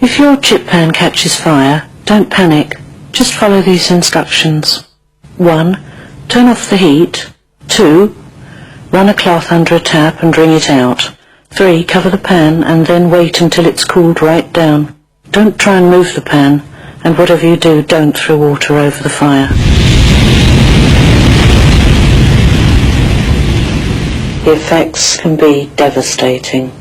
If your chip pan catches fire, don't panic. Just follow these instructions. 1. Turn off the heat. 2. Run a cloth under a tap and wring it out. 3. Cover the pan and then wait until it's cooled right down. Don't try and move the pan, and whatever you do, don't throw water over the fire. The effects can be devastating.